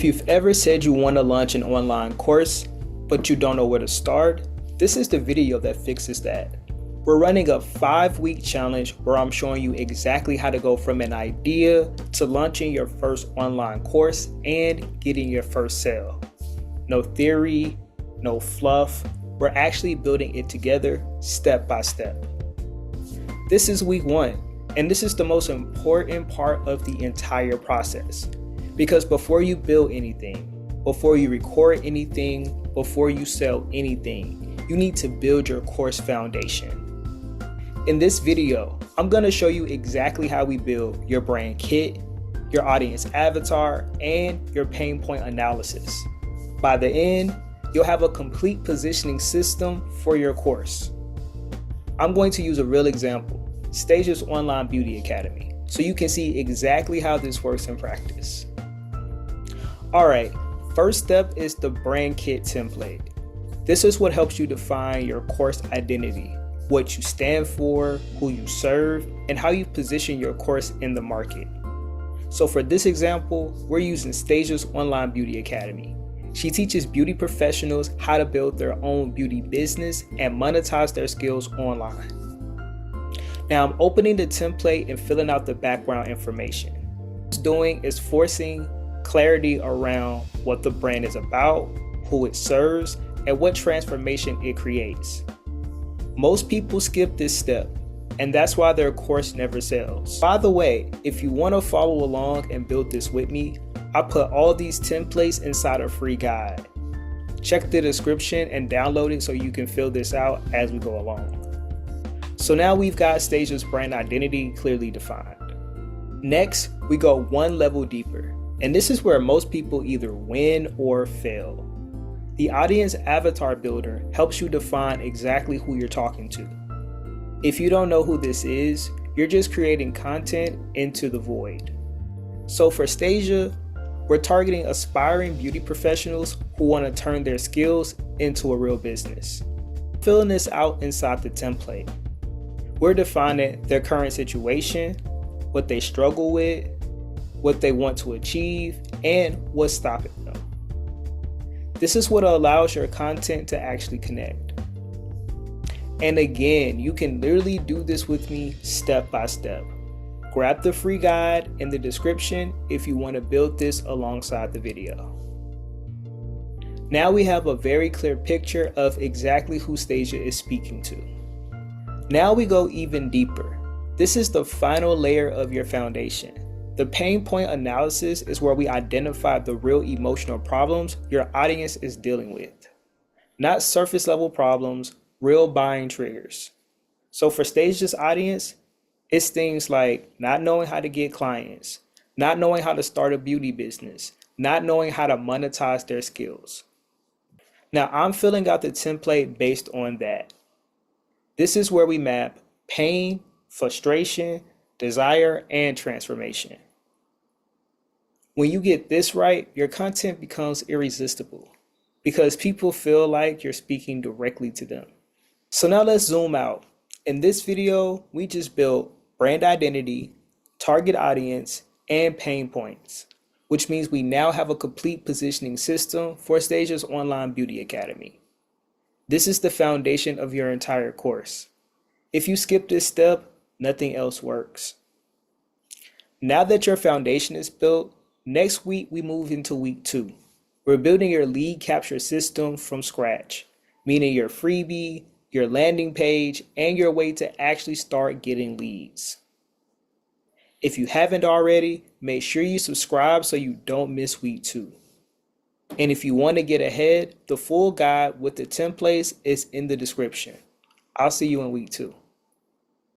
If you've ever said you want to launch an online course, but you don't know where to start, this is the video that fixes that. We're running a 5-week challenge where I'm showing you exactly how to go from an idea to launching your first online course and getting your first sale. No theory, no fluff. We're actually building it together step by step. This is week 1, and this is the most important part of the entire process. Because before you build anything, before you record anything, before you sell anything, you need to build your course foundation. In this video, I'm going to show you exactly how we build your brand kit, your audience avatar, and your pain point analysis. By the end, you'll have a complete positioning system for your course. I'm going to use a real example, Stages Online Beauty Academy, so you can see exactly how this works in practice. Alright, first step is the brand kit template. This is what helps you define your course identity, what you stand for, who you serve, and how you position your course in the market. So for this example, we're using Stages Online Beauty Academy. She teaches beauty professionals how to build their own beauty business and monetize their skills online. Now I'm opening the template and filling out the background information. What it's doing is forcing clarity around what the brand is about, who it serves, and what transformation it creates. Most people skip this step, and that's why their course never sells. By the way, if you want to follow along and build this with me, I put all these templates inside a free guide. Check the description and download it so you can fill this out as we go along. So now we've got Stages brand identity clearly defined. Next, we go one level deeper. And this is where most people either win or fail. The audience avatar builder helps you define exactly who you're talking to. If you don't know who this is, you're just creating content into the void. So for Stasia, we're targeting aspiring beauty professionals who want to turn their skills into a real business. Filling this out inside the template. We're defining their current situation, what they struggle with, what they want to achieve, and what's stopping them. This is what allows your content to actually connect. And again, you can literally do this with me step by step. Grab the free guide in the description if you want to build this alongside the video. Now we have a very clear picture of exactly who Stasia is speaking to. Now we go even deeper. This is the final layer of your foundation. The pain point analysis is where we identify the real emotional problems your audience is dealing with. Not surface level problems, real buying triggers. So for Stasia's audience, it's things like not knowing how to get clients, not knowing how to start a beauty business, not knowing how to monetize their skills. Now I'm filling out the template based on that. This is where we map pain, frustration, desire, and transformation. When you get this right, your content becomes irresistible because people feel like you're speaking directly to them. So now let's zoom out. In this video, we just built brand identity, target audience, and pain points, which means we now have a complete positioning system for Stasia's Online Beauty Academy. This is the foundation of your entire course. If you skip this step, nothing else works. Now that your foundation is built, next week we move into week 2. We're building your lead capture system from scratch, meaning your freebie, your landing page, and your way to actually start getting leads. If you haven't already, make sure you subscribe so you don't miss week 2. And if you want to get ahead, the full guide with the templates is in the description. I'll see you in week 2.